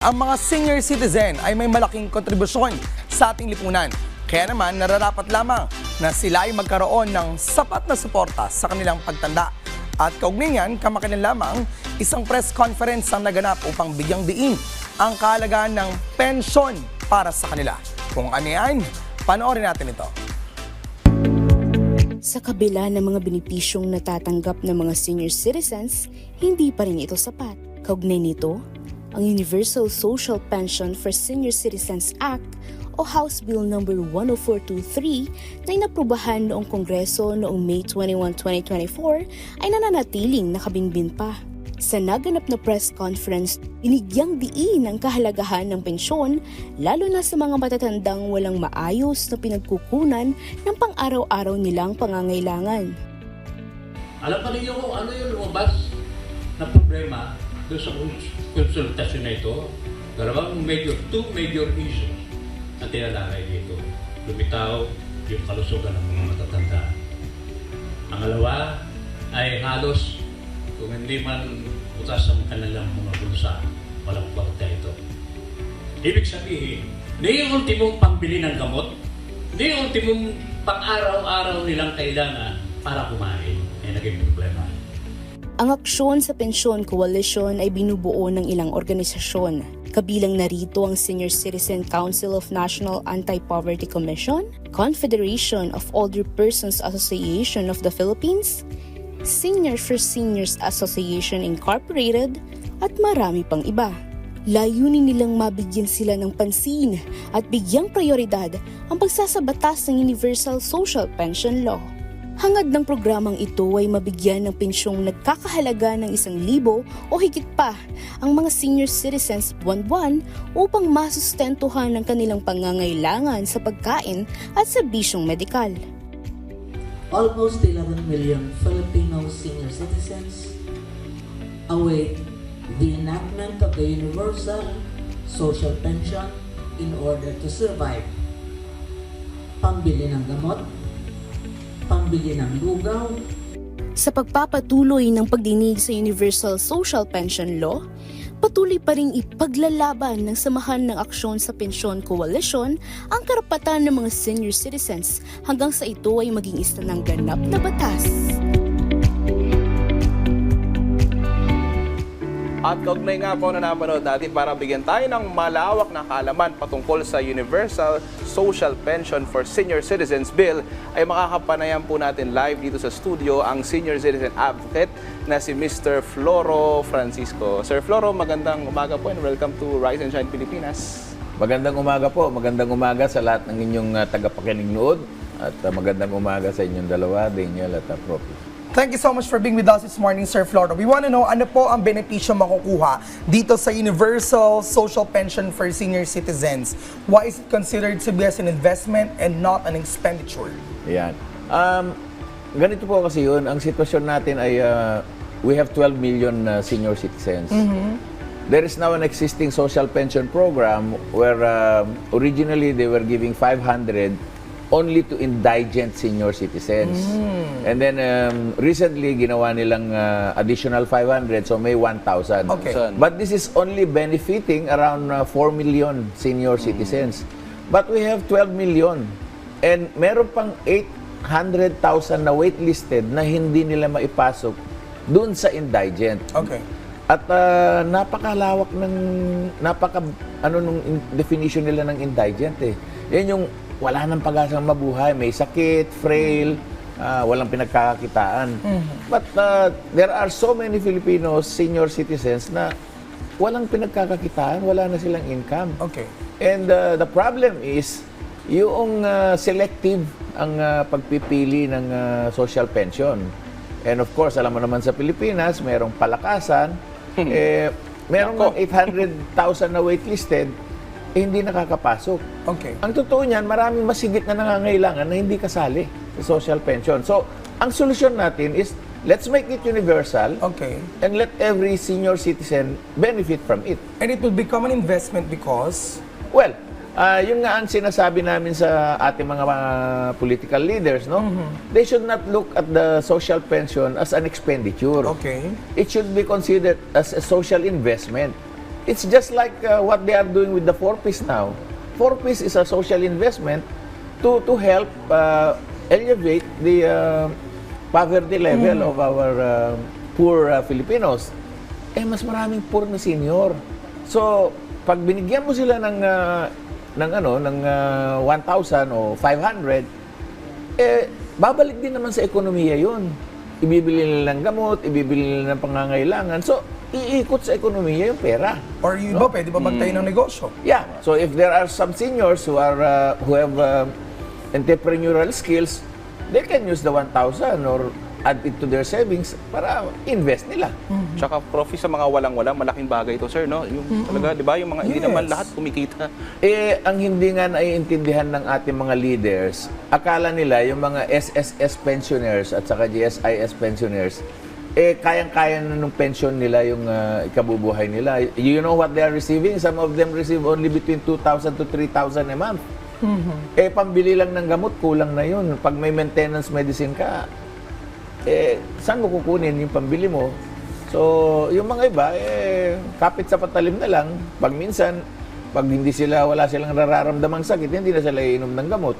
Ang mga senior citizen ay may malaking kontribusyon sa ating lipunan. Kaya naman nararapat lamang na sila ay magkaroon ng sapat na suporta sa kanilang pagtanda. At kaugnay niyan, kamakailan lamang, isang press conference ang naganap upang bigyang diin ang kahalagaan ng pensyon para sa kanila. Kung ano yan, panoorin natin ito. Sa kabila ng mga benepisyong natatanggap ng mga senior citizens, hindi pa rin ito sapat. Kaugnay nito, ang Universal Social Pension for Senior Citizens Act o House Bill No. 10423 na inaprubahan noong Kongreso noong May 21, 2024 ay nananatiling nakabinbin pa. Sa naganap na press conference, binigyang diin ang kahalagahan ng pensyon lalo na sa mga matatandang walang maayos na pinagkukunan ng pang-araw-araw nilang pangangailangan. Alam pa ninyo kung ano yung lumabas na problema doon sa konsultasyon na ito? Two major issues na tinalakay dito. Lumitaw yung kalusugan ng mga matatanda. Pangalawa ay halos kung hindi man butas ang kanilang mga bulsa, walang kwarta ito. Ibig sabihin, hindi yung ultimong pambili ng gamot, hindi yung ultimong pang-araw-araw nilang kailangan para kumain ay naging problema. Ang Aksyon sa Pensyon Coalition ay binubuo ng ilang organisasyon. Kabilang narito ang Senior Citizen Council of National Anti-Poverty Commission, Confederation of Older Persons Association of the Philippines, Senior for Seniors Association Incorporated, at marami pang iba. Layunin nilang mabigyan sila ng pansin at bigyang prioridad ang pagsasabatas ng Universal Social Pension Law. Hangad ng programang ito ay mabigyan ng pensyong nagkakahalaga ng 1,000 o higit pa ang mga senior citizens buwan-buwan upang masustentuhan ang kanilang pangangailangan sa pagkain at serbisyong medikal. Almost 11 million Filipino senior citizens await the enactment of the Universal Social Pension in order to survive. Pambili ng gamot, pambili ng lugaw. Sa pagpapatuloy ng pagdinig sa Universal Social Pension Law, patuloy pa ring ipaglalaban ng Samahan ng Aksyon sa Pensyon Coalition ang karapatan ng mga senior citizens hanggang sa ito ay maging isa ng ganap na batas. At kaugnay nga po na napanood natin para bigyan tayo ng malawak na kaalaman patungkol sa Universal Social Pension for Senior Citizens Bill ay makakapanayan po natin live dito sa studio ang Senior Citizen Advocate na si Mr. Floro Francisco. Sir Floro, magandang umaga po and welcome to Rise and Shine Pilipinas. Magandang umaga po. Magandang umaga sa lahat ng inyong tagapakinig nood at magandang umaga sa inyong dalawa, Daniel at Profi. Thank you so much for being with us this morning, Sir Floro. We want to know ano po ang benepisyo makukuha dito sa Universal Social Pension for Senior Citizens. Why is it considered to be as an investment and not an expenditure? Ayan. Ganito po kasi yun. Ang sitwasyon natin ay we have 12 million senior citizens. There is now an existing social pension program where originally they were giving 500 only to indigent senior citizens. And then recently ginawa nilang additional 500, so may 1,000. Okay. But this is only benefiting around 4 million senior citizens. But we have 12 million. And meron pang 800,000 na waitlisted na hindi nila maipasok dun sa indigent. Okay. At napakalawak ng nung definition nila ng indigent eh. Yan yung wala nang pag-asang mabuhay, may sakit, frail, walang pinagkakakitaan. But there are so many Filipino senior citizens na walang pinagkakakitaan, wala na silang income. Okay. And the problem is, yung selective ang pagpipili ng social pension. And of course, alam mo naman sa Pilipinas, merong palakasan, merong 800,000 na waitlisted, hindi nakakapasok. Okay. Ang totoo niyan, maraming masigit na nangangailangan na hindi kasali sa social pension. So, ang solusyon natin is, let's make it universal. Okay. And let every senior citizen benefit from it. And it will become an investment because? Well, yun nga ang sinasabi namin sa ating mga political leaders, no? They should not look at the social pension as an expenditure. Okay. It should be considered as a social investment. It's just like what they are doing with the 4Ps now. 4Ps is a social investment to help elevate the poverty level of our poor Filipinos. Mas maraming poor na senior. So, pag binigyan mo sila ng 1,000 o 500, babalik din naman sa ekonomiya 'yun. Ibibili nila ng gamot, ibibili nila ng pangangailangan. So, iikot sa ekonomiya yung pera. Or yung iba, pwede ba magtayo ng negosyo? Yeah. So if there are some seniors who have entrepreneurial skills, they can use the 1,000 or add it to their savings para invest nila. Tsaka prof, sa mga walang-wala, malaking bagay ito, sir, no? Yung talaga, di ba, yung mga hindi Yes. naman lahat kumikita. Ang hindi nga naiintindihan ng ating mga leaders, akala nila yung mga SSS pensioners at saka GSIS pensioners, kayang-kaya na nung pension nila yung ikabubuhay nila. You know what they are receiving? Some of them receive only between 2,000 to 3,000 a month. Pambili lang ng gamot, kulang na yun. Pag may maintenance medicine ka, saan mo kukunin yung pambili mo? So, yung mga iba, kapit sa patalim na lang. Pag minsan, pag wala silang nararamdamang sakit, hindi na sila iinom ng gamot.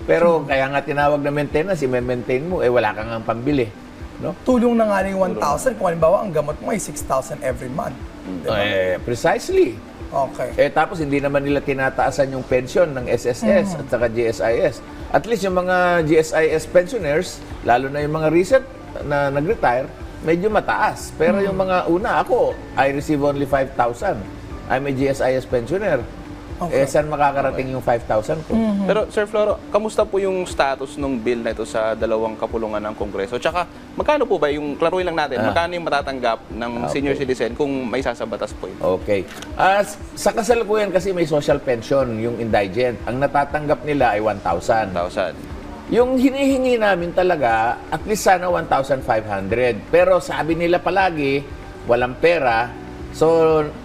Pero kaya nga tinawag na maintenance, i-maintain mo, wala kang ang pambili. No? Tulong na nga yung 1,000 kung halimbawa ang gamot mo ay 6,000 every month. Diba? Precisely. Okay. Tapos hindi naman nila tinataasan yung pension ng SSS at saka GSIS. At least yung mga GSIS pensioners, lalo na yung mga recent na nag-retire, medyo mataas. Pero yung mga una, ako, I receive only 5,000. I'm a GSIS pensioner. Okay. Saan makakarating yung 5,000 ko? Pero, Sir Floro, kamusta po yung status ng bill na ito sa dalawang kapulungan ng Kongreso? Tsaka, magkano po ba yung, klaruin lang natin, magkano yung matatanggap ng senior citizen kung may sasabatas po ito? Okay. Sa kasalukuyan kasi may social pension, yung indigent. Ang natatanggap nila ay 1,000. 1,000. Yung hinihingi namin talaga, at least sana 1,500. Pero sabi nila palagi, walang pera. So,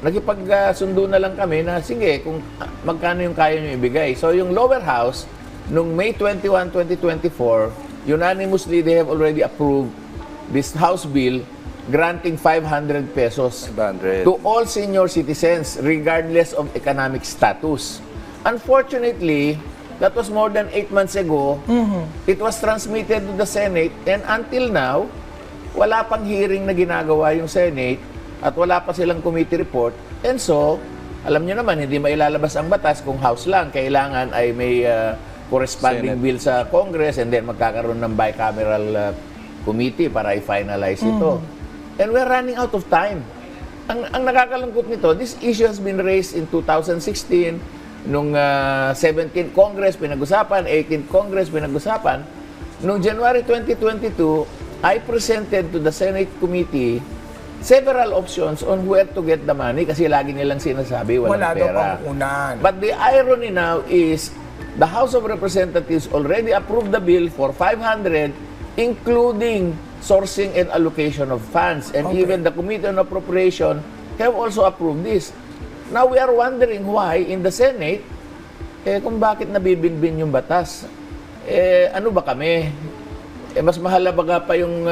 nakipagsundo na lang kami na, sige, kung magkano yung kaya nyo ibigay. So, yung lower house, nung May 21, 2024, unanimously, they have already approved this House bill granting 500 pesos 500. to all senior citizens, regardless of economic status. Unfortunately, that was more than 8 months ago. It was transmitted to the Senate, and until now, wala pang hearing na ginagawa yung Senate at wala pa silang committee report. And so, alam nyo naman, hindi mailalabas ang batas kung House lang. Kailangan ay may corresponding Senate. bill sa Congress and then magkakaroon ng bicameral committee para i-finalize ito. And we're running out of time. Ang nakakalungkot nito, this issue has been raised in 2016, nung 17th Congress pinag-usapan, 18th Congress pinag-usapan. Noong January 2022, I presented to the Senate Committee several options on where to get the money kasi lagi nilang sinasabi walang Wala daw pera. pangkunan. But the irony now is the House of Representatives already approved the bill for 500, including sourcing and allocation of funds. And Okay. even the Committee on Appropriation have also approved this. Now we are wondering why in the Senate, kung bakit nabibinbin yung batas. Ano ba kami? Mas mahalaga pa yung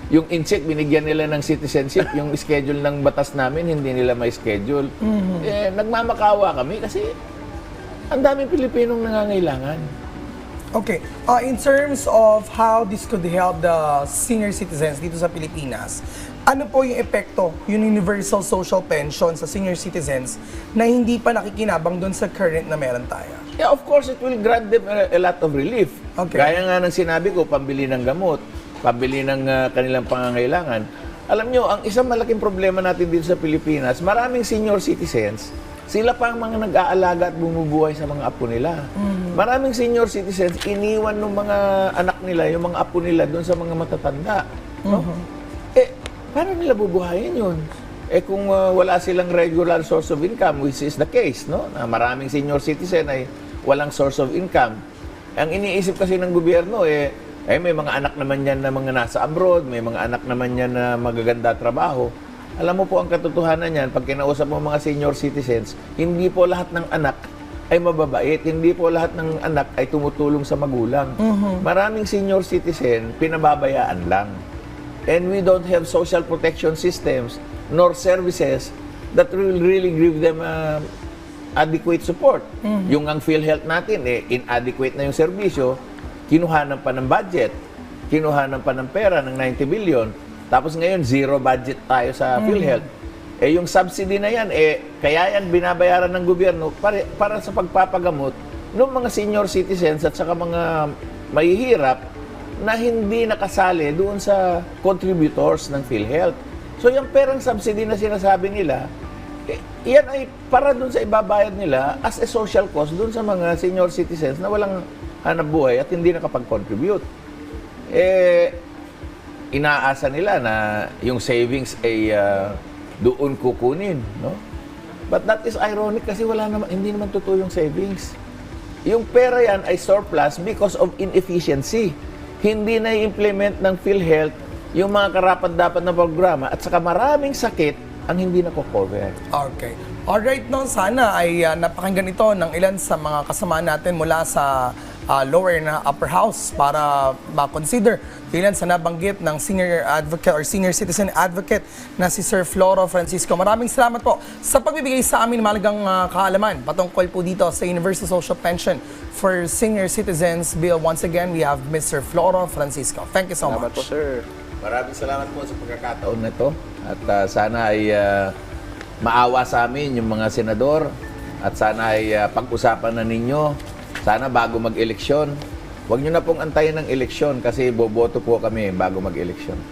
INSEC, binigyan nila ng citizenship, yung schedule ng batas namin, hindi nila may schedule. Nagmamakawa kami kasi ang daming Pilipinong nangangailangan. Okay. In terms of how this could help the senior citizens dito sa Pilipinas, ano po yung epekto, yung universal social pension sa senior citizens na hindi pa nakikinabang doon sa current na meron tayo? Yeah, of course, it will grant them a lot of relief. Okay. Gaya nga ng sinabi ko, pambili ng gamot, pambili ng kanilang pangangailangan. Alam nyo, ang isang malaking problema natin dito sa Pilipinas, maraming senior citizens, sila pa ang mga nag-aalaga at bumubuhay sa mga apo nila. Maraming senior citizens, iniwan ng mga anak nila, yung mga apo nila doon sa mga matatanda. No? Paano nila bubuhayin yun? Kung wala silang regular source of income, which is the case, no? Na maraming senior citizen ay walang source of income. Ang iniisip kasi ng gobyerno, may mga anak naman yan na mga nasa abroad, may mga anak naman yan na magaganda trabaho. Alam mo po ang katotohanan yan, pag kinausap mo mga senior citizens, hindi po lahat ng anak ay mababait, hindi po lahat ng anak ay tumutulong sa magulang. Maraming senior citizen, pinababayaan lang. And we don't have social protection systems nor services that will really give them adequate support. Yung ang PhilHealth natin, inadequate na yung serbisyo, kinuhanan pa ng budget, kinuhanan pa ng pera ng 90 billion, tapos ngayon zero budget tayo sa PhilHealth. Yung subsidy na yan, kaya yan binabayaran ng gobyerno para sa pagpapagamot ng mga senior citizens at saka mga mahihirap na hindi nakasali doon sa contributors ng PhilHealth. So yung perang subsidy na sinasabi nila, yan ay para doon sa ibabayad nila as a social cost doon sa mga senior citizens na walang hanap buhay at hindi nakapag-contribute. Inaasa nila na yung savings ay doon kukunin, no? But that is ironic kasi hindi naman totoo yung savings. Yung pera yan ay surplus because of inefficiency. Hindi na i-implement ng PhilHealth yung mga karapat-dapat na programa at saka maraming sakit ang hindi na-cover. Okay. Alright, no, sana ay napakinggan ito ng ilan sa mga kasama natin mula sa lower na upper house para ma-consider ilan sa nabanggit ng senior advocate or senior citizen advocate na si Sir Floro Francisco. Maraming salamat po sa pagbibigay sa amin malagang kaalaman patungkol po dito sa Universal Social Pension for Senior Citizens Bill. Once again, we have Mr. Floro Francisco. Thank you so Salamat po, much. sir. Maraming salamat po sa pagkakataon na ito at sana ay maawa sa amin yung mga senador at sana ay pag-usapan na ninyo. Sana bago mag-eleksyon, huwag nyo na pong antayin ng eleksyon kasi boboto po kami bago mag-eleksyon.